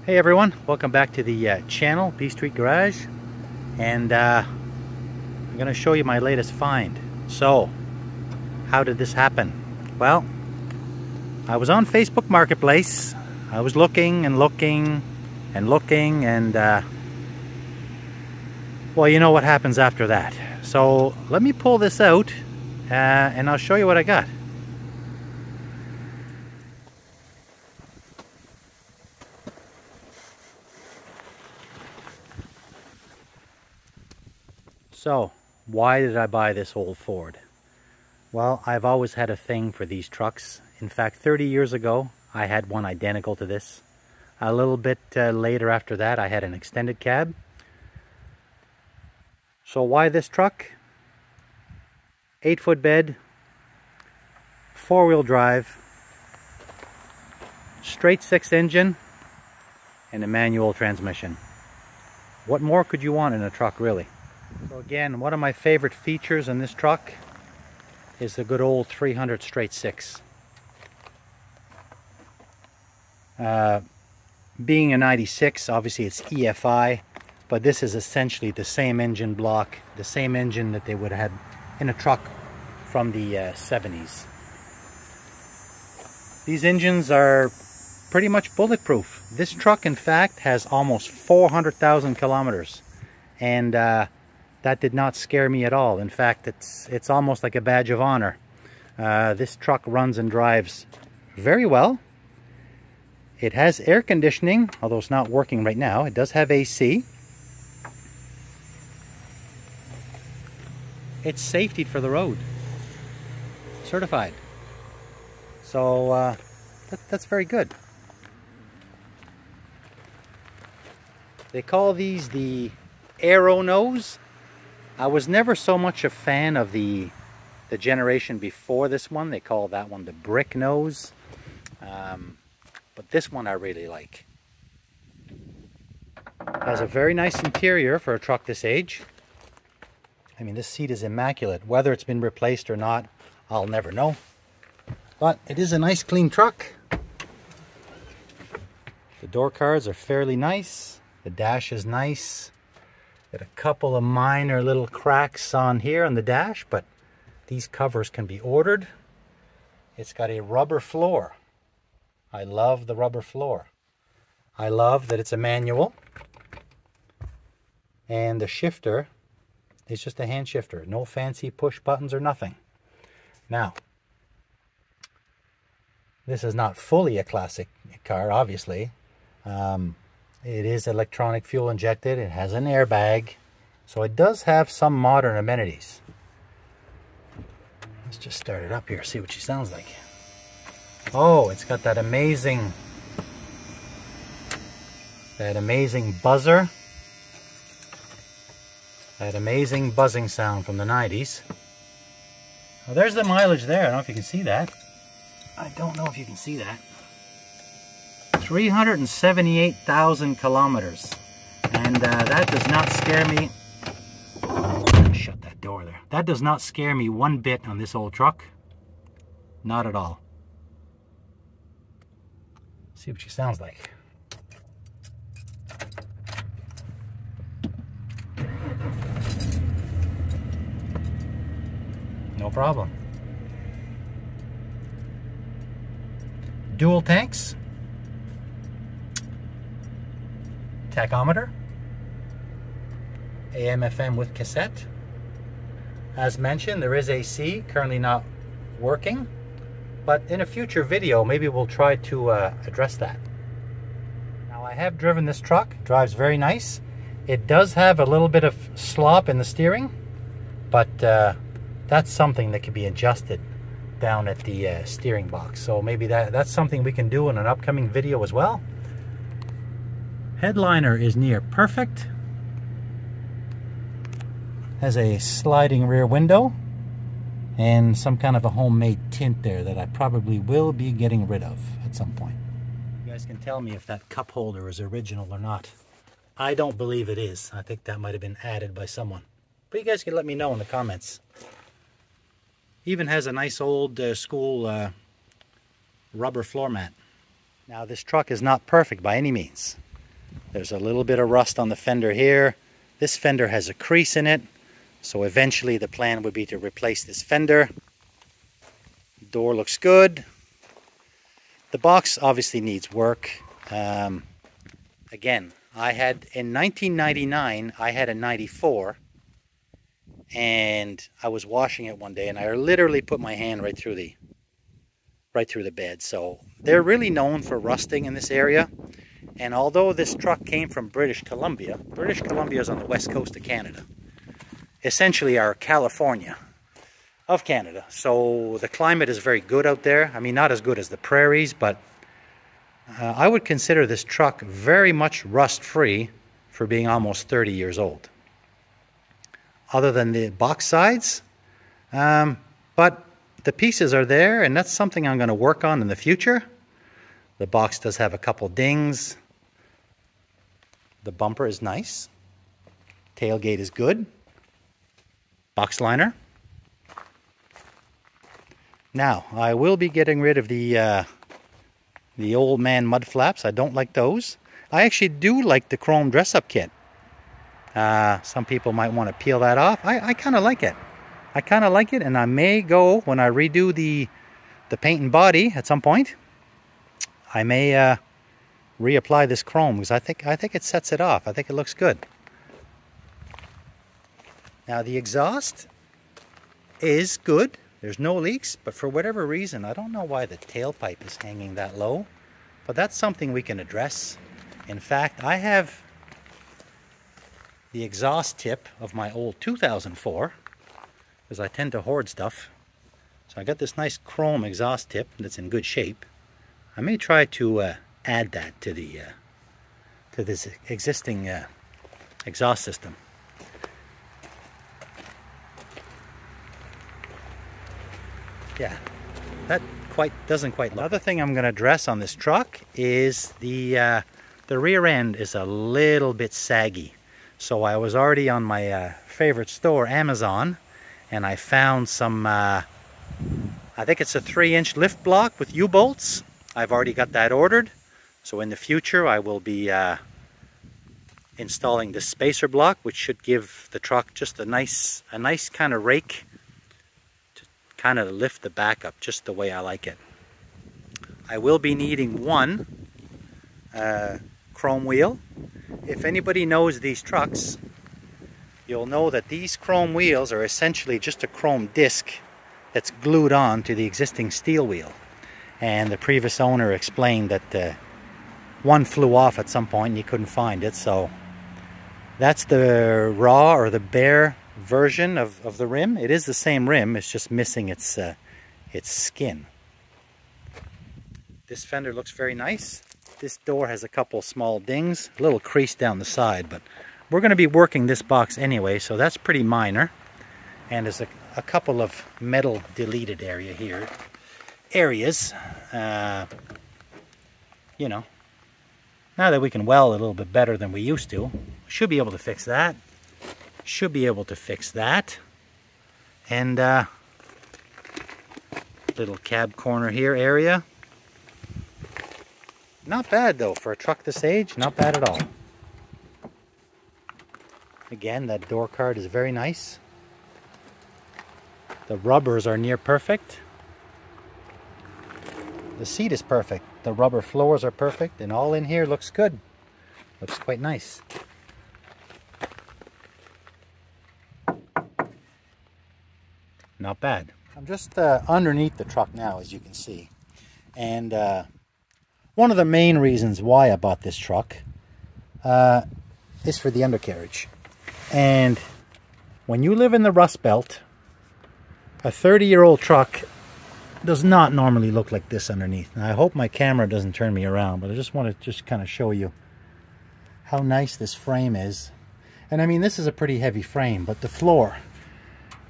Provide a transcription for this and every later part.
Hey everyone, welcome back to the channel, B Street Garage, and I'm going to show you my latest find. So, how did this happen? Well, I was on Facebook Marketplace. I was looking and looking and looking, and well, you know what happens after that. So let me pull this out and I'll show you what I got. So, why did I buy this old Ford? Well, I've always had a thing for these trucks. In fact, 30 years ago, I had one identical to this. A little bit later after that, I had an extended cab. So why this truck? 8-foot bed, 4-wheel drive, straight 6 engine, and a manual transmission. What more could you want in a truck, really? So again, one of my favorite features in this truck is the good old 300 straight 6. Being a 96, obviously it's EFI, but this is essentially the same engine block, the same engine that they would have had in a truck from the 70s. These engines are pretty much bulletproof. This truck, in fact, has almost 400,000 kilometers, and that did not scare me at all. In fact, it's almost like a badge of honor. This truck runs and drives very well. It has air conditioning, although it's not working right now. It does have AC. It's safety for the road. Certified. So that's very good. They call these the Aero Nose. I was never so much a fan of the generation before this one. They call that one the Brick Nose. But this one I really like. Has a very nice interior for a truck this age. I mean, this seat is immaculate. Whether it's been replaced or not, I'll never know. But it is a nice clean truck. The door cards are fairly nice. The dash is nice. Got a couple of minor little cracks on here on the dash, but these covers can be ordered. It's got a rubber floor. I love the rubber floor. I love that it's a manual. And the shifter is just a hand shifter. No fancy push buttons or nothing. Now, this is not fully a classic car, obviously. It is electronic fuel injected. It has an airbag. So it does have some modern amenities. Let's just start it up here, see what she sounds like. Oh, it's got that amazing buzzer. That amazing buzzing sound from the 90s. Well, there's the mileage there. I don't know if you can see that. I don't know if you can see that. 378,000 kilometers. And that does not scare me. Shut that door there. That does not scare me one bit on this old truck. Not at all. See what she sounds like. No problem. Dual tanks. Tachometer. AM/FM with cassette. As mentioned, there is AC, currently not working, but in a future video maybe we'll try to address that. Now, I have driven this truck. It drives very nice. It does have a little bit of slop in the steering, but that's something that can be adjusted down at the steering box. So maybe that's something we can do in an upcoming video as well. Headliner is near perfect. Has a sliding rear window and some kind of a homemade tint there that I probably will be getting rid of at some point. You guys can tell me if that cup holder is original or not. I don't believe it is. I think that might have been added by someone. But you guys can let me know in the comments. Even has a nice old school rubber floor mat. Now, this truck is not perfect by any means. There's a little bit of rust on the fender here. This fender has a crease in it, so eventually the plan would be to replace this fender. Door looks good. The box obviously needs work. Again, I had in 1999, I had a 94, and I was washing it one day, and I literally put my hand right through the bed. So they're really known for rusting in this area. And although this truck came from British Columbia is on the west coast of Canada, essentially our California of Canada. So the climate is very good out there. I mean, not as good as the prairies, but I would consider this truck very much rust-free for being almost 30 years old. Other than the box sides, but the pieces are there, and that's something I'm going to work on in the future. The box does have a couple dings. The bumper is nice. Tailgate is good. Box liner. Now, I will be getting rid of the old man mud flaps. I don't like those. I actually do like the chrome dress-up kit. Some people might want to peel that off. I kind of like it. I kind of like it, and I may go, when I redo the paint and body at some point, I may reapply this chrome, because I think it sets it off. I think it looks good. Now the exhaust is good. There's no leaks, but for whatever reason, I don't know why the tailpipe is hanging that low, but that's something we can address. In fact, I have the exhaust tip of my old 2004, because I tend to hoard stuff. So I got this nice chrome exhaust tip that's in good shape. I may try to add that to this existing exhaust system. Yeah, that doesn't quite look. Another thing I'm going to address on this truck is the rear end is a little bit saggy. So I was already on my favorite store, Amazon, and I found some, I think it's a 3-inch lift block with U-bolts. I've already got that ordered. So in the future I will be installing this spacer block, which should give the truck just a nice kind of rake to kind of lift the back up just the way I like it. I will be needing one chrome wheel. If anybody knows these trucks, you'll know that these chrome wheels are essentially just a chrome disc that's glued on to the existing steel wheel. And the previous owner explained that one flew off at some point and he couldn't find it. So that's the raw or the bare version of the rim. It is the same rim, it's just missing its skin. This fender looks very nice. This door has a couple small dings, a little crease down the side, but we're going to be working this box anyway, so that's pretty minor. And there's a couple of metal deleted areas, you know, now that we can weld a little bit better than we used to, should be able to fix that. Should be able to fix that. And little cab corner here area. Not bad though, for a truck this age, not bad at all. Again, that door card is very nice. The rubbers are near perfect. The seat is perfect. The rubber floors are perfect, and all in here looks good. Looks quite nice. Not bad. I'm just underneath the truck now, as you can see. And one of the main reasons why I bought this truck is for the undercarriage. And when you live in the Rust Belt, a 30-year-old truck does not normally look like this underneath. And I hope my camera doesn't turn me around, but I just want to kind of show you how nice this frame is. And I mean, this is a pretty heavy frame, but the floor,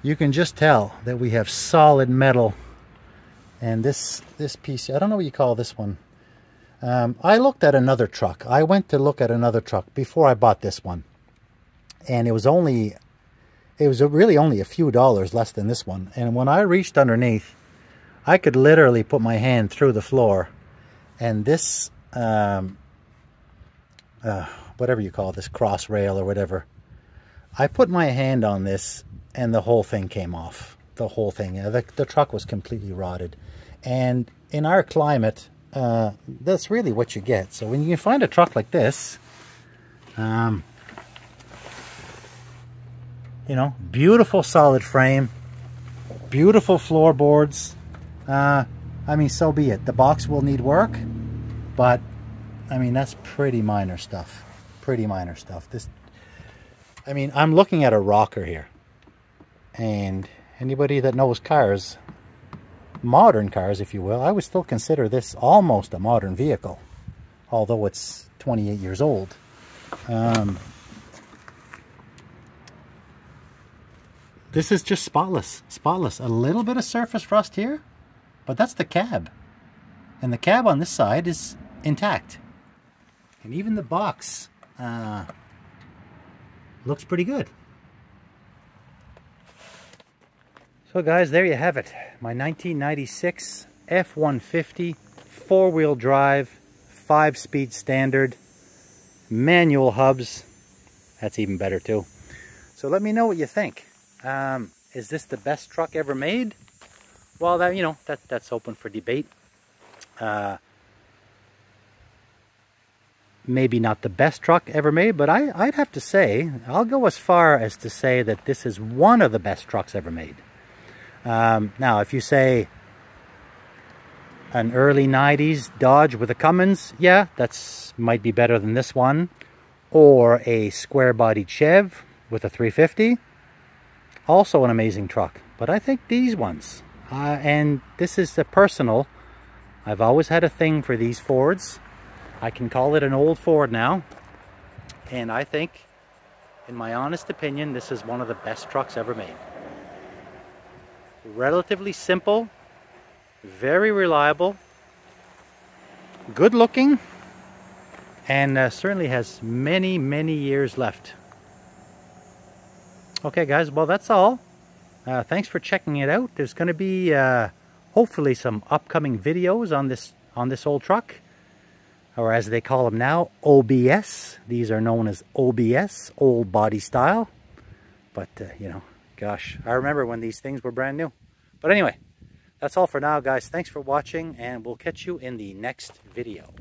you can just tell that we have solid metal. And this piece, I don't know what you call this one. I looked at another truck. I went to look at another truck before I bought this one. And it was really only a few dollars less than this one. And when I reached underneath, I could literally put my hand through the floor. And this, boy, whatever you call this, cross rail or whatever. I put my hand on this and the whole thing came off. The whole thing. The truck was completely rotted. And in our climate, that's really what you get. So when you find a truck like this, you know, beautiful solid frame, beautiful floorboards. I mean, so be it. The box will need work, but I mean, that's pretty minor stuff. Pretty minor stuff. This, I mean, I'm looking at a rocker here, and anybody that knows cars, modern cars, if you will, I would still consider this almost a modern vehicle, although it's 28 years old. This is just spotless, spotless. A little bit of surface rust here, but that's the cab. And the cab on this side is intact. And even the box looks pretty good. So guys, there you have it. My 1996 F-150 four-wheel drive, 5-speed standard, manual hubs. That's even better too. So let me know what you think. Is this the best truck ever made? Well, that, you know, that's open for debate. Maybe not the best truck ever made, but I'd have to say, I'll go as far as to say that this is one of the best trucks ever made. Now, if you say an early 90s Dodge with a Cummins, yeah, that's might be better than this one. Or a square-bodied Chev with a 350. Also an amazing truck. But I think these ones, and this is the personal, I've always had a thing for these Fords. I can call it an old Ford now. And I think, in my honest opinion, this is one of the best trucks ever made. Relatively simple, very reliable, good looking, and certainly has many, many years left. Okay guys, well that's all. Thanks for checking it out. There's going to be hopefully some upcoming videos on this old truck, or as they call them now, OBS. These are known as OBS, old body style. But you know, gosh, I remember when these things were brand new. But anyway, that's all for now guys. Thanks for watching, and we'll catch you in the next video.